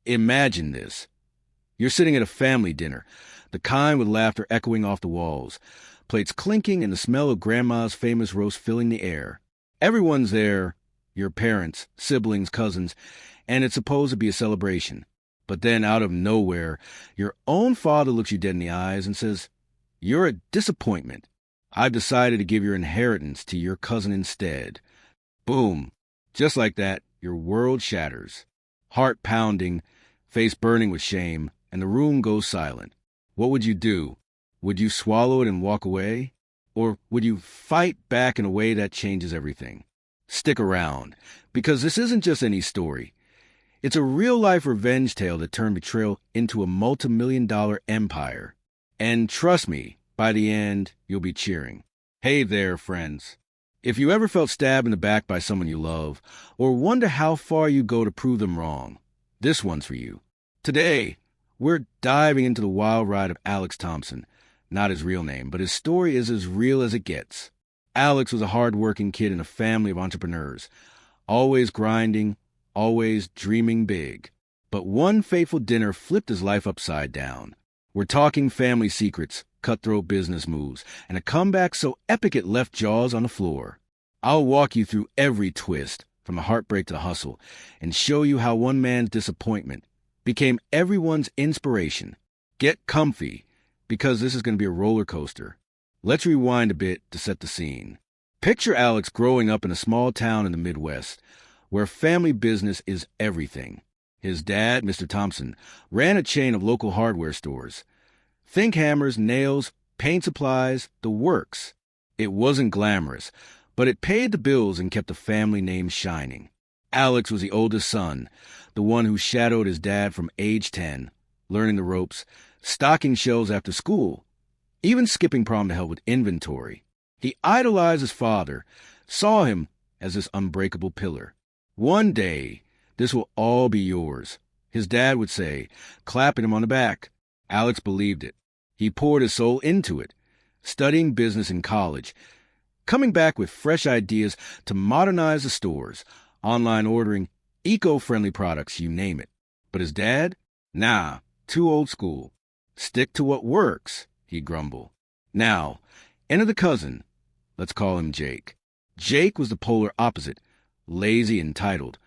Imagine this. You're sitting at a family dinner, the kind with laughter echoing off the walls, plates clinking and the smell of Grandma's famous roast filling the air. Everyone's there, your parents, siblings, cousins, and it's supposed to be a celebration. But then, out of nowhere, your own father looks you dead in the eyes and says, "You're a disappointment. I've decided to give your inheritance to your cousin instead." Boom. Just like that, your world shatters. Heart pounding, face burning with shame, and the room goes silent. What would you do? Would you swallow it and walk away? Or would you fight back in a way that changes everything? Stick around, because this isn't just any story. It's a real-life revenge tale that turned betrayal into a multi-million-dollar empire. And trust me, by the end, you'll be cheering. Hey there, friends. If you ever felt stabbed in the back by someone you love, or wonder how far you go to prove them wrong, this one's for you. Today, we're diving into the wild ride of Alex Thompson. Not his real name, but his story is as real as it gets. Alex was a hard-working kid in a family of entrepreneurs, always grinding, always dreaming big. But one fateful dinner flipped his life upside down. We're talking family secrets, cutthroat business moves, and a comeback so epic it left jaws on the floor. I'll walk you through every twist, from the heartbreak to the hustle, and show you how one man's disappointment became everyone's inspiration. Get comfy, because this is going to be a roller coaster. Let's rewind a bit to set the scene. Picture Alex growing up in a small town in the Midwest, where family business is everything. His dad, Mr. Thompson, ran a chain of local hardware stores. Think hammers, nails, paint supplies, the works. It wasn't glamorous, but it paid the bills and kept the family name shining. Alex was the oldest son, the one who shadowed his dad from age 10, learning the ropes, stocking shelves after school, even skipping prom to help with inventory. He idolized his father, saw him as this unbreakable pillar. One day, this will all be yours, his dad would say, clapping him on the back. Alex believed it. He poured his soul into it, studying business in college, coming back with fresh ideas to modernize the stores, online ordering, eco-friendly products, you name it. But his dad? Nah, too old school. Stick to what works, he'd grumble. Now, enter the cousin. Let's call him Jake. Jake was the polar opposite, lazy and entitled,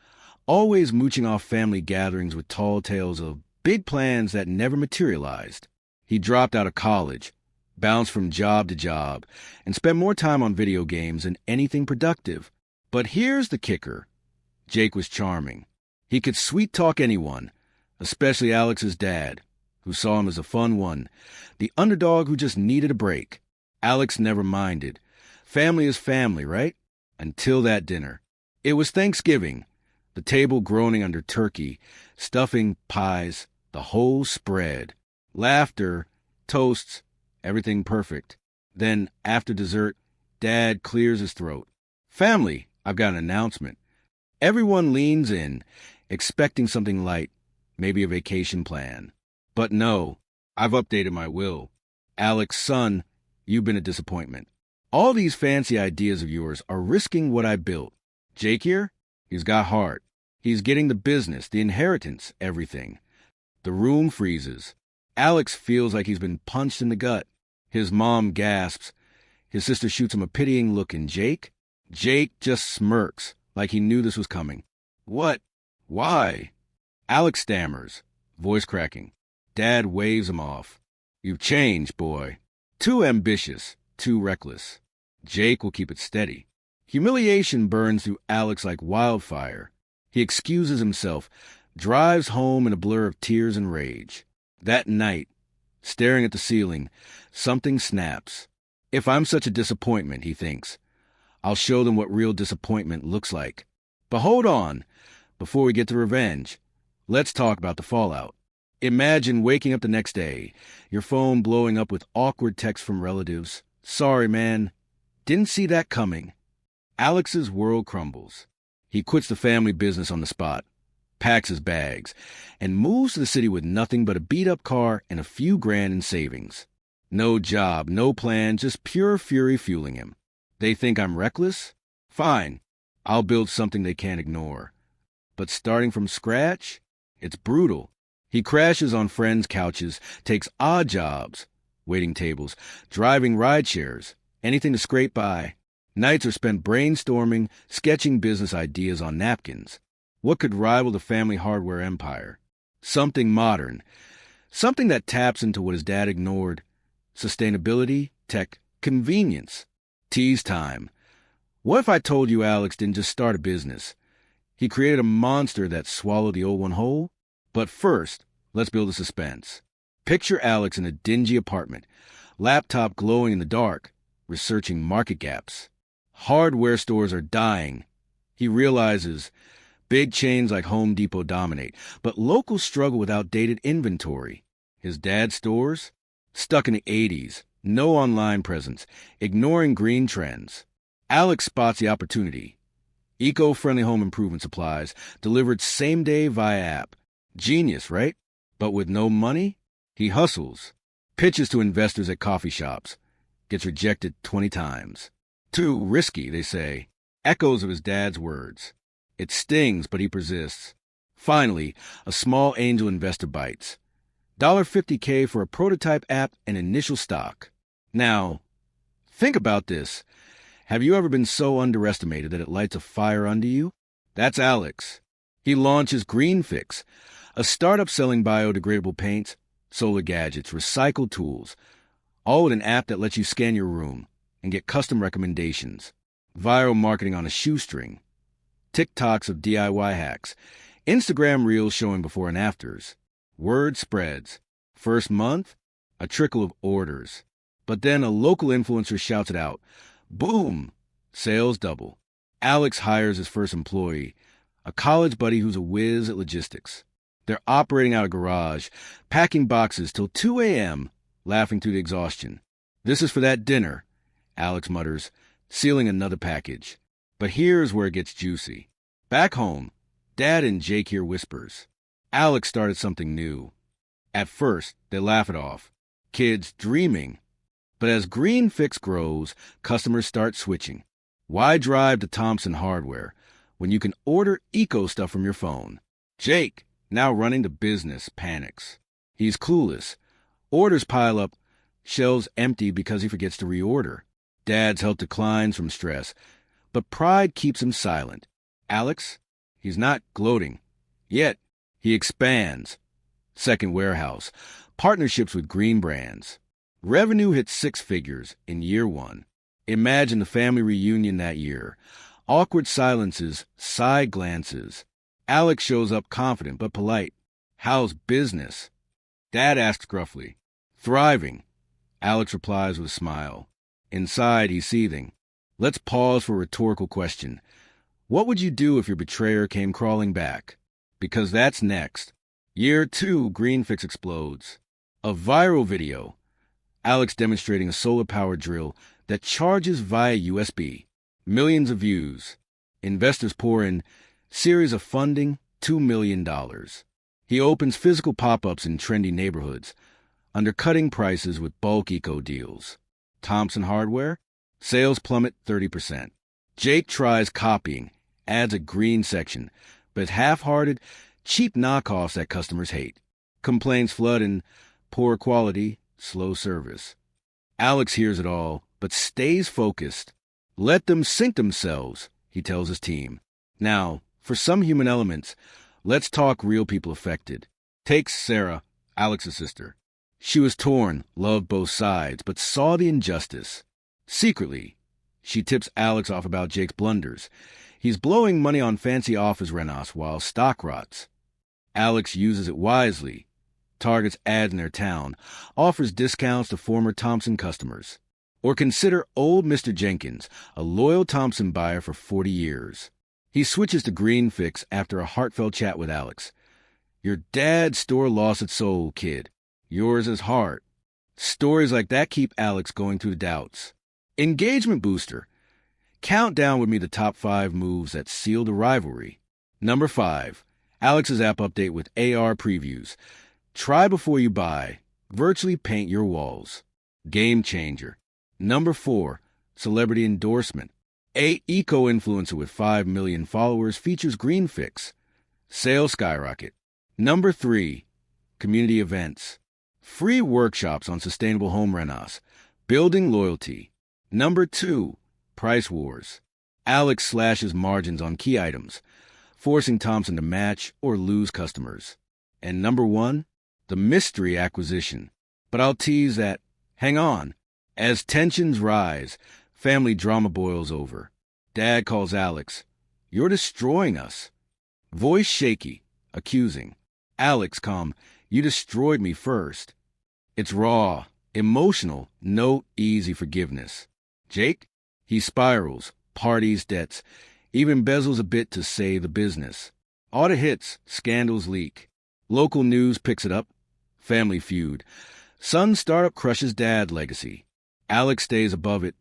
always mooching off family gatherings with tall tales of big plans that never materialized. He dropped out of college, bounced from job to job, and spent more time on video games than anything productive. But here's the kicker. Jake was charming. He could sweet-talk anyone, especially Alex's dad, who saw him as a fun one, the underdog who just needed a break. Alex never minded. Family is family, right? Until that dinner. It was Thanksgiving, the table groaning under turkey, stuffing, pies, the whole spread. Laughter, toasts, everything perfect. Then, after dessert, Dad clears his throat. "Family, I've got an announcement." Everyone leans in, expecting something light, maybe a vacation plan. But no, I've updated my will. Alex, son, you've been a disappointment. All these fancy ideas of yours are risking what I built. Jake here? He's got heart. He's getting the business, the inheritance, everything. The room freezes. Alex feels like he's been punched in the gut. His mom gasps. His sister shoots him a pitying look, and Jake? Jake just smirks, like he knew this was coming. What? Why? Alex stammers, voice cracking. Dad waves him off. You've changed, boy. Too ambitious, too reckless. Jake will keep it steady. Humiliation burns through Alex like wildfire. He excuses himself, drives home in a blur of tears and rage. That night, staring at the ceiling, something snaps. If I'm such a disappointment, he thinks, I'll show them what real disappointment looks like. But hold on, before we get to revenge, let's talk about the fallout. Imagine waking up the next day, your phone blowing up with awkward texts from relatives. Sorry, man. Didn't see that coming. Alex's world crumbles. He quits the family business on the spot, packs his bags, and moves to the city with nothing but a beat-up car and a few grand in savings. No job, no plan, just pure fury fueling him. They think I'm reckless? Fine. I'll build something they can't ignore. But starting from scratch? It's brutal. He crashes on friends' couches, takes odd jobs, waiting tables, driving ride shares, anything to scrape by. Nights are spent brainstorming, sketching business ideas on napkins. What could rival the family hardware empire? Something modern. Something that taps into what his dad ignored. Sustainability, tech, convenience. Tease time. What if I told you Alex didn't just start a business? He created a monster that swallowed the old one whole? But first, let's build a suspense. Picture Alex in a dingy apartment, laptop glowing in the dark, researching market gaps. Hardware stores are dying. He realizes big chains like Home Depot dominate, but locals struggle with outdated inventory. His dad's stores? Stuck in the 80s, no online presence, ignoring green trends. Alex spots the opportunity. Eco-friendly home improvement supplies, delivered same day via app. Genius, right? But with no money, he hustles. Pitches to investors at coffee shops. Gets rejected 20 times. Too risky, they say. Echoes of his dad's words. It stings, but he persists. Finally, a small angel investor bites. $50K for a prototype app and initial stock. Now, think about this. Have you ever been so underestimated that it lights a fire under you? That's Alex. He launches GreenFix, a startup selling biodegradable paints, solar gadgets, recycled tools, all with an app that lets you scan your room and get custom recommendations. Viral marketing on a shoestring. TikToks of DIY hacks. Instagram reels showing before and afters. Word spreads. First month, a trickle of orders. But then a local influencer shouts it out. Boom! Sales double. Alex hires his first employee, a college buddy who's a whiz at logistics. They're operating out a garage, packing boxes till 2 a.m., laughing through the exhaustion. This is for that dinner, Alex mutters, sealing another package. But here's where it gets juicy. Back home, Dad and Jake hear whispers. Alex started something new. At first, they laugh it off. Kids dreaming. But as GreenFix grows, customers start switching. Why drive to Thompson Hardware when you can order eco stuff from your phone? Jake, now running the business, panics. He's clueless. Orders pile up, shelves empty because he forgets to reorder. Dad's health declines from stress, but pride keeps him silent. Alex, he's not gloating. Yet, he expands. Second warehouse, partnerships with green brands. Revenue hits 6 figures in year 1. Imagine the family reunion that year. Awkward silences, side glances. Alex shows up confident but polite. How's business? Dad asks gruffly. Thriving. Alex replies with a smile. Inside, he's seething. Let's pause for a rhetorical question. What would you do if your betrayer came crawling back? Because that's next. Year 2, GreenFix explodes. A viral video. Alex demonstrating a solar-powered drill that charges via USB. Millions of views. Investors pour in. Series of funding, $2 million. He opens physical pop-ups in trendy neighborhoods, undercutting prices with bulk eco deals. Thompson Hardware? Sales plummet 30%. Jake tries copying, adds a green section, but half-hearted, cheap knockoffs that customers hate. Complaints flood in poor quality, slow service. Alex hears it all, but stays focused. Let them sink themselves, he tells his team. Now, for some human elements, let's talk real people affected. Take Sarah, Alex's sister. She was torn, loved both sides, but saw the injustice. Secretly, she tips Alex off about Jake's blunders. He's blowing money on fancy office renos while stock rots. Alex uses it wisely, targets ads in their town, offers discounts to former Thompson customers. Or consider old Mr. Jenkins, a loyal Thompson buyer for 40 years. He switches to GreenFix after a heartfelt chat with Alex. Your dad's store lost its soul, kid. Yours is heart. Stories like that keep Alex going through the doubts. Engagement booster. Count down with me the top 5 moves that seal the rivalry. Number 5. Alex's app update with AR previews. Try before you buy. Virtually paint your walls. Game changer. Number 4. Celebrity endorsement. A eco-influencer with 5 million followers features GreenFix. Sales skyrocket. Number 3, community events. Free workshops on sustainable home renos, building loyalty. Number 2, price wars. Alex slashes margins on key items, forcing Thompson to match or lose customers. And number 1, the mystery acquisition. But I'll tease that. Hang on. As tensions rise, family drama boils over. Dad calls Alex. "You're destroying us." Voice shaky, accusing. Alex calm. "You destroyed me first." It's raw, emotional, no easy forgiveness. Jake? He spirals, parties, debts, even embezzles a bit to save the business. Audit hits, scandals leak. Local news picks it up. Family feud. Son startup crushes dad legacy. Alex stays above it,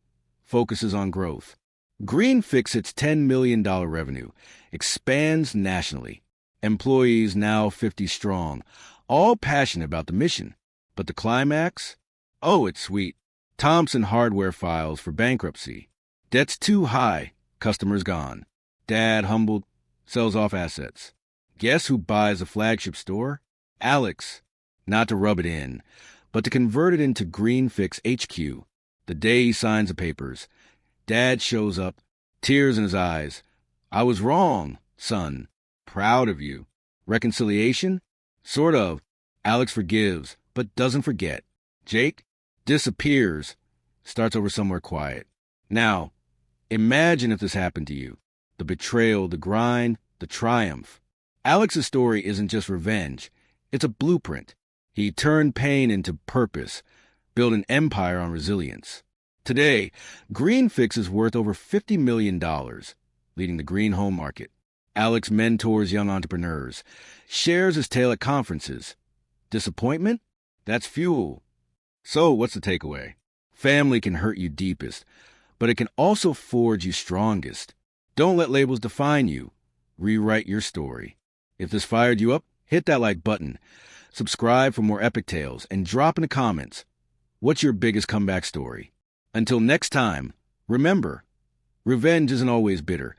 focuses on growth. Green Fix hits $10 million revenue, expands nationally. Employees now 50 strong, all passionate about the mission. But the climax? Oh, it's sweet. Thompson hardware files for bankruptcy. Debt's too high, customers gone. Dad, humbled, sells off assets. Guess who buys the flagship store? Alex. Not to rub it in, but to convert it into Green Fix HQ. The day he signs the papers, Dad shows up, tears in his eyes. "I was wrong, son. Proud of you." Reconciliation? Sort of. Alex forgives, but doesn't forget. Jake disappears, starts over somewhere quiet. Now, imagine if this happened to you. The betrayal, the grind, the triumph. Alex's story isn't just revenge. It's a blueprint. He turned pain into purpose, built an empire on resilience. Today, Green Fix is worth over $50 million, leading the green home market. Alex mentors young entrepreneurs, shares his tale at conferences. Disappointment? That's fuel. So, what's the takeaway? Family can hurt you deepest, but it can also forge you strongest. Don't let labels define you. Rewrite your story. If this fired you up, hit that like button. Subscribe for more epic tales, and drop in the comments, what's your biggest comeback story? Until next time, remember, revenge isn't always bitter.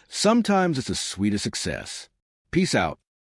Sometimes it's the sweetest success. Peace out.